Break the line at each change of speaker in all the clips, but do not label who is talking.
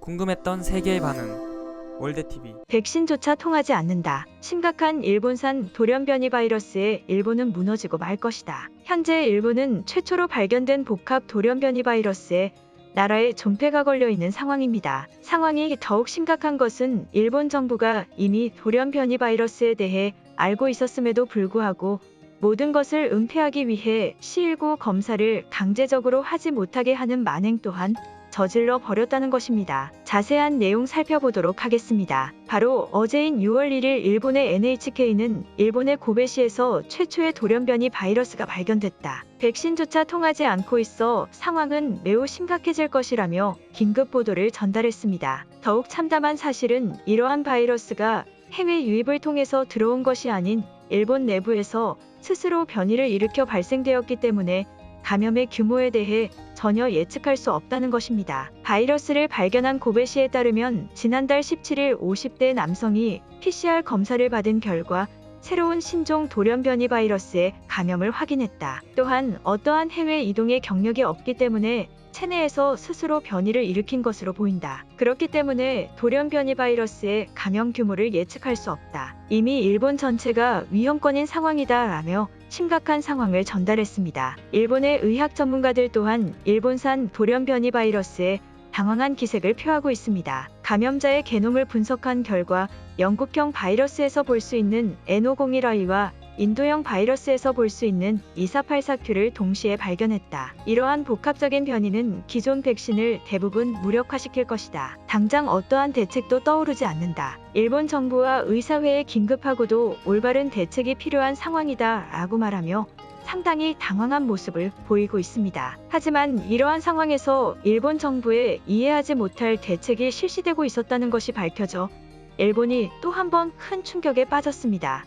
궁금했던 세계의 반응. 월드TV.
백신조차 통하지 않는다. 심각한 일본산 돌연변이 바이러스에 일본은 무너지고 말 것이다. 현재 일본은 최초로 발견된 복합 돌연변이 바이러스에 나라에 존폐가 걸려 있는 상황입니다. 상황이 더욱 심각한 것은 일본 정부가 이미 돌연변이 바이러스에 대해 알고 있었음에도 불구하고 모든 것을 은폐하기 위해 시19 검사를 강제적으로 하지 못하게 하는 만행 또한 저질러 버렸다는 것입니다. 자세한 내용 살펴보도록 하겠습니다. 바로 어제인 6월 1일 일본의 NHK는 일본의 고베시에서 최초의 돌연변이 바이러스가 발견됐다. 백신조차 통하지 않고 있어 상황은 매우 심각해질 것이라며 긴급 보도를 전달했습니다. 더욱 참담한 사실은 이러한 바이러스가 해외 유입을 통해서 들어온 것이 아닌 일본 내부에서 스스로 변이를 일으켜 발생되었기 때문에 감염의 규모에 대해 전혀 예측할 수 없다는 것입니다. 바이러스를 발견한 고베시에 따르면 지난달 17일 50대 남성이 PCR 검사를 받은 결과 새로운 신종 돌연변이 바이러스에 감염을 확인했다. 또한 어떠한 해외 이동의 경력이 없기 때문에 체내에서 스스로 변이를 일으킨 것으로 보인다. 그렇기 때문에 돌연변이 바이러스의 감염 규모를 예측할 수 없다. 이미 일본 전체가 위험권인 상황이다라며 심각한 상황을 전달했습니다. 일본의 의학 전문가들 또한 일본산 돌연변이 바이러스에 당황한 기색을 표하고 있습니다. 감염자의 게놈을 분석한 결과 영국형 바이러스에서 볼 수 있는 N501I와 인도형 바이러스에서 볼 수 있는 2484Q를 동시에 발견했다. 이러한 복합적인 변이는 기존 백신을 대부분 무력화시킬 것이다. 당장 어떠한 대책도 떠오르지 않는다. 일본 정부와 의사회에 긴급하고도 올바른 대책이 필요한 상황이다 라고 말하며 상당히 당황한 모습을 보이고 있습니다. 하지만 이러한 상황에서 일본 정부에 이해하지 못할 대책이 실시되고 있었다는 것이 밝혀져 일본이 또 한 번 큰 충격에 빠졌습니다.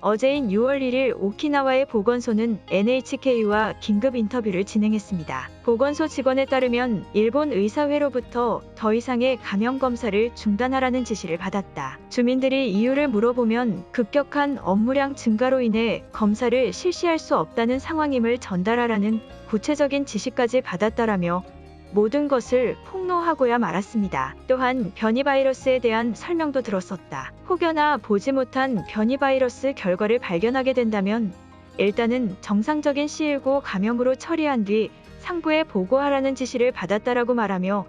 어제인 6월 1일 오키나와의 보건소는 NHK와 긴급 인터뷰를 진행했습니다. 보건소 직원에 따르면 일본 의사회로부터 더 이상의 감염 검사를 중단하라는 지시를 받았다. 주민들이 이유를 물어보면 급격한 업무량 증가로 인해 검사를 실시할 수 없다는 상황임을 전달하라는 구체적인 지시까지 받았다라며 모든 것을 폭로하고야 말았습니다. 또한 변이 바이러스에 대한 설명도 들었었다. 혹여나 보지 못한 변이 바이러스 결과를 발견하게 된다면 일단은 정상적인 시19 감염으로 처리한 뒤 상부에 보고하라는 지시를 받았다라고 말하며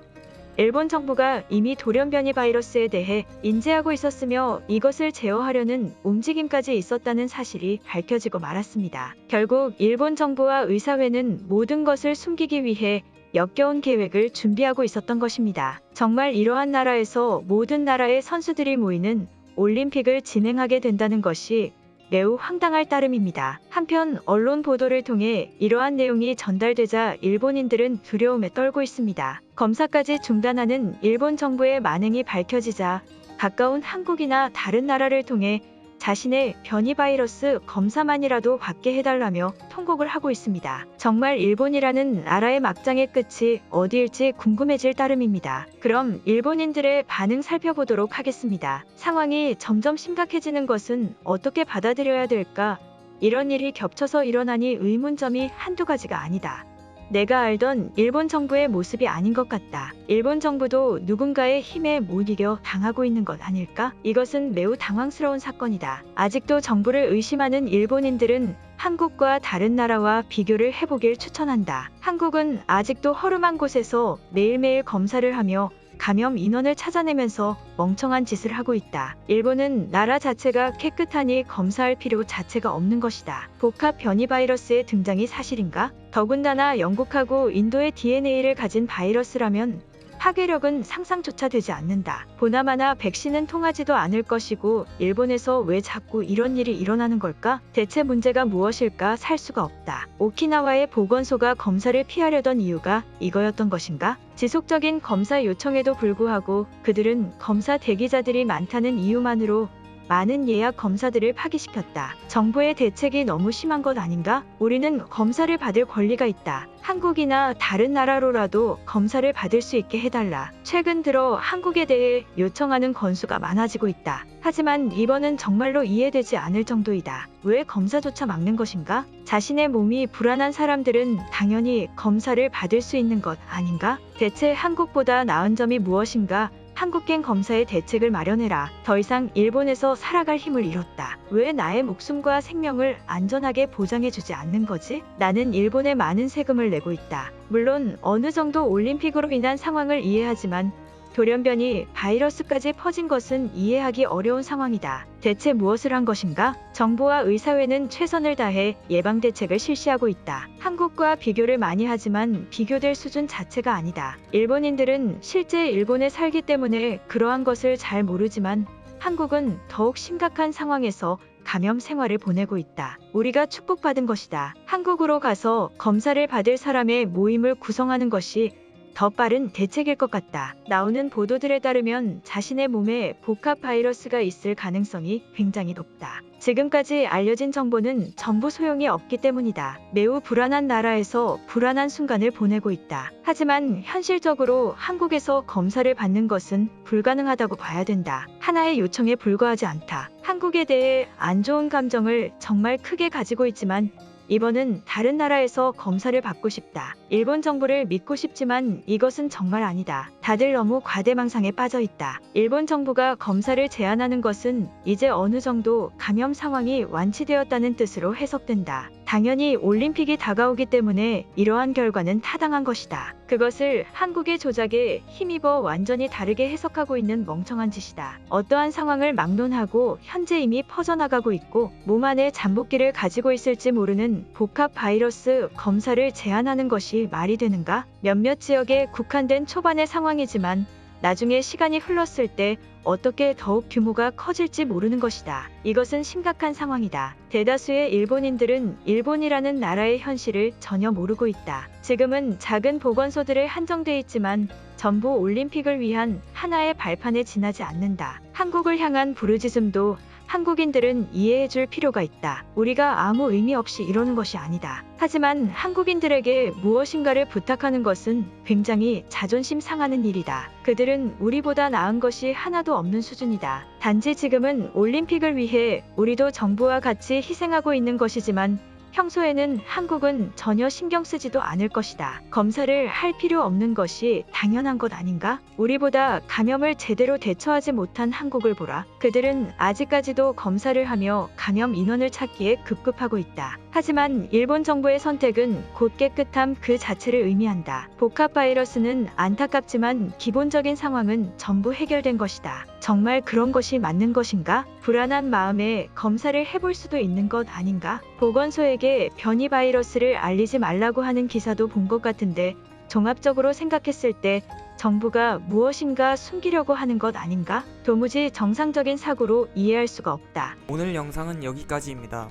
일본 정부가 이미 돌연변이 바이러스에 대해 인지하고 있었으며 이것을 제어하려는 움직임까지 있었다는 사실이 밝혀지고 말았습니다. 결국 일본 정부와 의사회는 모든 것을 숨기기 위해 역겨운 계획을 준비하고 있었던 것입니다. 정말 이러한 나라에서 모든 나라의 선수들이 모이는 올림픽을 진행하게 된다는 것이 매우 황당할 따름입니다. 한편 언론 보도를 통해 이러한 내용이 전달되자 일본인들은 두려움에 떨고 있습니다. 검사까지 중단하는 일본 정부의 만행이 밝혀지자 가까운 한국이나 다른 나라를 통해 자신의 변이 바이러스 검사만이라도 받게 해달라며 통곡을 하고 있습니다. 정말 일본이라는 나라의 막장의 끝이 어디일지 궁금해질 따름입니다. 그럼 일본인들의 반응 살펴보도록 하겠습니다. 상황이 점점 심각해지는 것은 어떻게 받아들여야 될까? 이런 일이 겹쳐서 일어나니 의문점이 한두 가지가 아니다. 내가 알던 일본 정부의 모습이 아닌 것 같다. 일본 정부도 누군가의 힘에 못 이겨 당하고 있는 것 아닐까? 이것은 매우 당황스러운 사건이다. 아직도 정부를 의심하는 일본인들은 한국과 다른 나라와 비교를 해보길 추천한다. 한국은 아직도 허름한 곳에서 매일매일 검사를 하며 감염 인원을 찾아내면서 멍청한 짓을 하고 있다. 일본은 나라 자체가 깨끗하니 검사할 필요 자체가 없는 것이다. 복합 변이 바이러스의 등장이 사실인가? 더군다나 영국하고 인도의 DNA를 가진 바이러스라면 파괴력은 상상조차 되지 않는다. 보나마나 백신은 통하지도 않을 것이고 일본에서 왜 자꾸 이런 일이 일어나는 걸까? 대체 문제가 무엇일까 살 수가 없다. 오키나와의 보건소가 검사를 피하려던 이유가 이거였던 것인가? 지속적인 검사 요청에도 불구하고 그들은 검사 대기자들이 많다는 이유만으로 많은 예약 검사들을 파기시켰다. 정부의 대책이 너무 심한 것 아닌가? 우리는 검사를 받을 권리가 있다. 한국이나 다른 나라로라도 검사를 받을 수 있게 해달라. 최근 들어 한국에 대해 요청하는 건수가 많아지고 있다. 하지만 이번은 정말로 이해되지 않을 정도이다. 왜 검사조차 막는 것인가? 자신의 몸이 불안한 사람들은 당연히 검사를 받을 수 있는 것 아닌가? 대체 한국보다 나은 점이 무엇인가? 한국행 검사의 대책을 마련해라. 더 이상 일본에서 살아갈 힘을 잃었다. 왜 나의 목숨과 생명을 안전하게 보장해주지 않는 거지? 나는 일본에 많은 세금을 내고 있다. 물론 어느 정도 올림픽으로 인한 상황을 이해하지만 돌연변이 바이러스까지 퍼진 것은 이해하기 어려운 상황이다. 대체 무엇을 한 것인가? 정부와 의사회는 최선을 다해 예방 대책을 실시하고 있다. 한국과 비교를 많이 하지만 비교될 수준 자체가 아니다. 일본인들은 실제 일본에 살기 때문에 그러한 것을 잘 모르지만 한국은 더욱 심각한 상황에서 감염 생활을 보내고 있다. 우리가 축복받은 것이다. 한국으로 가서 검사를 받을 사람의 모임을 구성하는 것이 더 빠른 대책일 것 같다. 나오는 보도들에 따르면 자신의 몸에 복합 바이러스가 있을 가능성이 굉장히 높다. 지금까지 알려진 정보는 전부 소용이 없기 때문이다. 매우 불안한 나라에서 불안한 순간을 보내고 있다. 하지만 현실적으로 한국에서 검사를 받는 것은 불가능하다고 봐야 된다. 하나의 요청에 불과하지 않다. 한국에 대해 안 좋은 감정을 정말 크게 가지고 있지만 이번은 다른 나라에서 검사를 받고 싶다. 일본 정부를 믿고 싶지만 이것은 정말 아니다. 다들 너무 과대망상에 빠져 있다. 일본 정부가 검사를 제한하는 것은 이제 어느 정도 감염 상황이 완치되었다는 뜻으로 해석된다. 당연히 올림픽이 다가오기 때문에 이러한 결과는 타당한 것이다. 그것을 한국의 조작에 힘입어 완전히 다르게 해석하고 있는 멍청한 짓이다. 어떠한 상황을 막론하고 현재 이미 퍼져나가고 있고 몸 안에 잠복기를 가지고 있을지 모르는 복합 바이러스 검사를 제한하는 것이 말이 되는가? 몇몇 지역에 국한된 초반의 상황이지만 나중에 시간이 흘렀을 때 어떻게 더욱 규모가 커질지 모르는 것이다. 이것은 심각한 상황이다. 대다수의 일본인들은 일본이라는 나라의 현실을 전혀 모르고 있다. 지금은 작은 보건소들에 한정돼 있지만 전부 올림픽을 위한 하나의 발판에 지나지 않는다. 한국을 향한 부르짖음도 한국인들은 이해해줄 필요가 있다. 우리가 아무 의미 없이 이러는 것이 아니다. 하지만 한국인들에게 무엇인가를 부탁하는 것은 굉장히 자존심 상하는 일이다. 그들은 우리보다 나은 것이 하나도 없는 수준이다. 단지 지금은 올림픽을 위해 우리도 정부와 같이 희생하고 있는 것이지만 평소에는 한국은 전혀 신경 쓰지도 않을 것이다. 검사를 할 필요 없는 것이 당연한 것 아닌가? 우리보다 감염을 제대로 대처하지 못한 한국을 보라. 그들은 아직까지도 검사를 하며 감염 인원을 찾기에 급급하고 있다. 하지만 일본 정부의 선택은 곧 깨끗함 그 자체를 의미한다. 복합 바이러스는 안타깝지만 기본적인 상황은 전부 해결된 것이다. 정말 그런 것이 맞는 것인가? 불안한 마음에 검사를 해볼 수도 있는 것 아닌가? 보건소에게 변이 바이러스를 알리지 말라고 하는 기사도 본 것 같은데 종합적으로 생각했을 때 정부가 무엇인가 숨기려고 하는 것 아닌가? 도무지 정상적인 사고로 이해할 수가 없다.
오늘 영상은 여기까지입니다.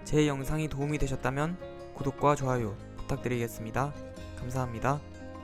제 영상이 도움이 되셨다면 구독과 좋아요 부탁드리겠습니다. 감사합니다.